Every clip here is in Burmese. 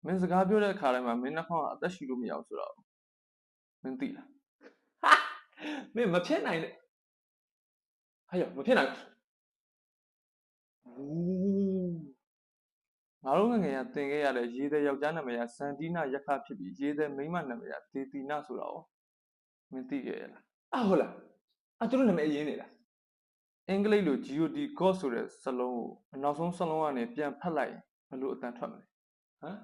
မင်းစကားပြောတဲ့အခါတိုင်းမှာမင်းနှာခေါင်းကအသက်ရှူလို့မရဘူးဆိုတော့မင်းသိလားဟာမင်းမဖြစ်နိုင်တဲ့ဟာရမဖြစ်နိုင်ဘူးငါတို့ငငယ်ကသင်ခဲ့ရတဲ့ရေးတဲ့ယောက်ျားနာမည်ကဇန်တီနာရက်ခဖြစ်ပြီးရေးတဲ့မိန်းမနာမည်ကဒေတီနာဆိုတာ哦မင်းသိခဲ့ရလားဟုတ်လားသူတို့နာမည်အရင်နေလားအင်္ဂလိပ်လို GOD God ဆိုတဲ့စလုံးကိုနောက်ဆုံးစလုံးကနေပြန်ဖတ်လိုက်ရင်ဘယ်လိုအတန်ထွက်မလဲဟမ်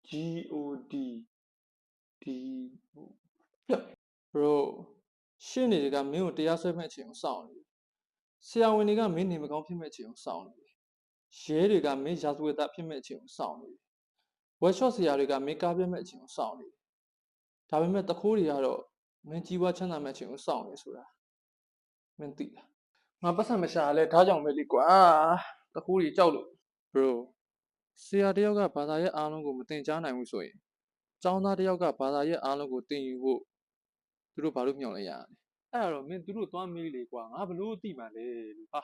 GOD D bro ရှင်းနေတွေကမင်းကိုတရားစွဲမဲ့အချိန်ကိုစောင့်နေတယ်ဆရာဝန်တွေကမင်းနေမကောင်းဖြစ်မဲ့အချိန်ကိုစောင့်နေတယ်ရဲတွေကမင်းရာဇဝတ်သားဖြစ်မဲ့အချိန်ကိုစောင့်နေတယ်ဝက်ရှော့ဆရာတွေကမင်းကားပြမဲ့အချိန်ကိုစောင့်နေတယ်ဒါပေမဲ့တခိုးတွေကတော့မင်းကြီးပွားချမ်းသာမဲ့အချိန်ကိုစောင့်နေဆိုတာမင်းသိလားငါပတ်စံမရှာလဲဒါကြောင့်ပဲလေကွာတခိုးတွေကြောက်လို့ bro ဆရာတယောက်ကဘာသာရဲ့အားလုံးကိုမသင်ကြားနိုင်ဘူးဆိုရင်ကျောင်းသားတယောက်ကဘာသာရဲ့အားလုံးကိုသင်ယူဖို့သူတို့ဘာလို့မျှော်လင့်ရလဲအဲ့တော့မင်းသူတို့သွားမေးလေကွာငါဘလို့သိမှလဲလို့ဟာ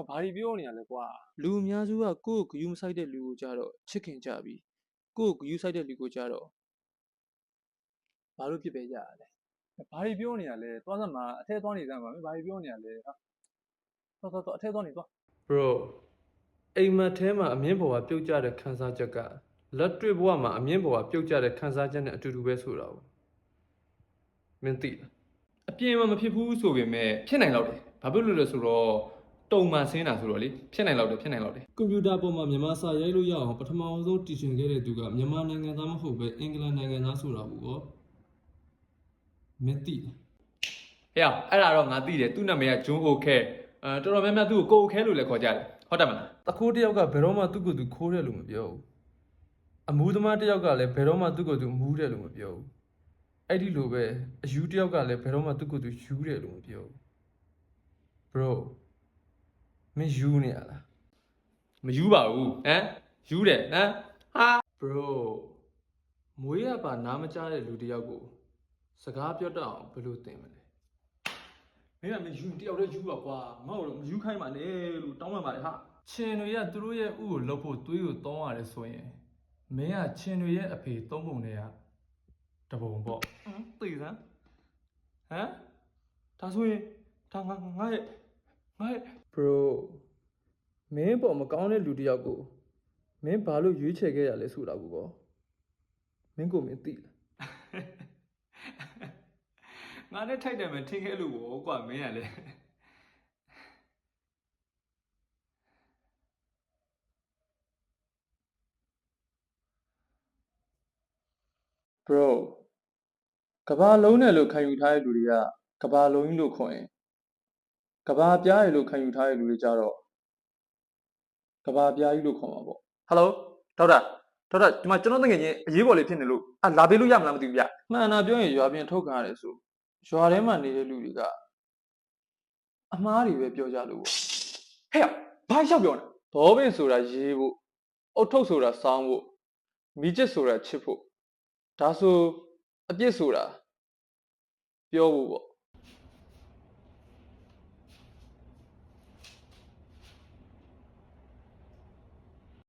ဘာတွေပြောနေရလဲကွာလူအများစုကကိုယ့်ကိုဂယူးမဆိုင်တဲ့လူကိုကြတော့ချစ်ခင်ကြပြီးကိုယ့်ကိုဂယူးဆိုင်တဲ့လူကိုကြတော့ဘာလို့ဖြစ်ပဲကြရလဲဘာတွေပြောနေရလဲသွားစမ်းမှာအထက်သွားနေစမ်းပါမင်းဘာတွေပြောနေရလဲဟာသွားအထက်သွားနေသွား bro အိမ်မက်ထဲမှာအမြင့်ပေါ်ကပြုတ်ကျတဲ့ခန်းစားချက်ကလက်တွေ့ဘဝမှာအမြင့်ပေါ်ကပြုတ်ကျတဲ့ခန်းစားချက်နဲ့အတူတူပဲဆိုတာကိုမင်းသိလားအပြင်မှာမဖြစ်ဘူးဆိုပေမဲ့ဖြစ်နိုင်တော့တယ်ဘာဖြစ်လို့လဲဆိုတော့တုံမှဆင်းတာဆိုတော့လေဖြစ်နိုင်တော့တယ်ကွန်ပျူတာပေါ်မှာမြန်မာစာရိုက်လို့ရအောင်ပထမဆုံးတည်ရှင်ခဲ့တဲ့သူကမြန်မာနိုင်ငံသားမဟုတ်ပဲအင်္ဂလန်နိုင်ငံသားဆိုတာဘူးကောမင်းသိလားဟဲ့အဲ့ဒါတော့ငါသိတယ်သူ့နာမည်ကဂျွန်းအိုခဲတော်တော်များများသူ့ကိုကိုခဲလို့လည်းခေါ်ကြတယ်ဟုတ်တယ်မလားတခိုးတယောက်ကဘယ်တော့မှသူ့ကိုယ်သူခိုးတယ်လို့မပြောဘူးအမူးသမားတယောက်ကလည်းဘယ်တော့မှသူ့ကိုယ်သူမူးတယ်လို့မပြောဘူးအဲ့ဒီလိုပဲအယူတယောက်ကလည်းဘယ်တော့မှသူ့ကိုယ်သူယူတယ်လို့မပြောဘူး bro မင်းယူနေရလားမယူပါဘူးဟမ်ယူတယ်ဟမ်ဟာ bro မွေးရပါနားမကြားတဲ့လူတယောက်ကိုစကားပြောတတ်အောင်ဘယ်လိုသင်မလဲမင်းကမယူတယောက်တည်းယူပါကွာငါ့ကိုမယူခိုင်းပါနဲ့လို့တောင်းပန်ပါတယ်ဟာချင်တွေကသူတို့ရဲ့ဥကိုလှုပ်ဖို့သွေးကိုတောင်းရတယ်ဆိုရင်မင်းကချင်တွေရဲ့အဖေသုံးပုံတွေကတပုံပေါ့သိစမ်းဟမ်ဒါဆိုရင်ဒါငါရဲ့ bro မင်းပေါ်မကောင်းတဲ့လူတယောက်ကိုမင်းဘာလို့ရွေးချယ်ခဲ့ရလဲဆိုတာကိုကောမင်းကိုမင်းသိလားငါနဲ့ထိုက်တယ်မထင်ခဲ့လို့ဘောကွာမင်းကလည်းbro ကဘာလုံးနဲ့လို့ခံယူထားတဲ့လူတွေကကဘာလုံးကြီးလို့ခေါ်ရင်ကဘာပြားရည်လို့ခံယူထားတဲ့လူတွေကြတော့ကဘာပြားကြီးလို့ခေါ်မှာပေါ့ဟယ်လိုဒေါက်တာဒီမှာကျွန်တော်တကယ်ချင်းအရေးပေါ်လေးဖြစ်နေလို့လာပေးလို့ရမလားမသိဘူးဗျမှန်တာပြောရင်ရွာပြင်ထုတ်ခံရတယ်ဆိုရွာထဲမှာနေတဲ့လူတွေကအမားတွေပဲပြောကြလို့ဟဲ့ဘာလျှောက်ပြောနေဘောပင်ဆိုတာရေးဖို့အုတ်ထုတ်ဆိုတာစောင်းဖို့မိကျစ်ဆိုတာချစ်ဖို့ဒါဆိုအပြစ်ဆိုတာပြောဖို့ပေါ့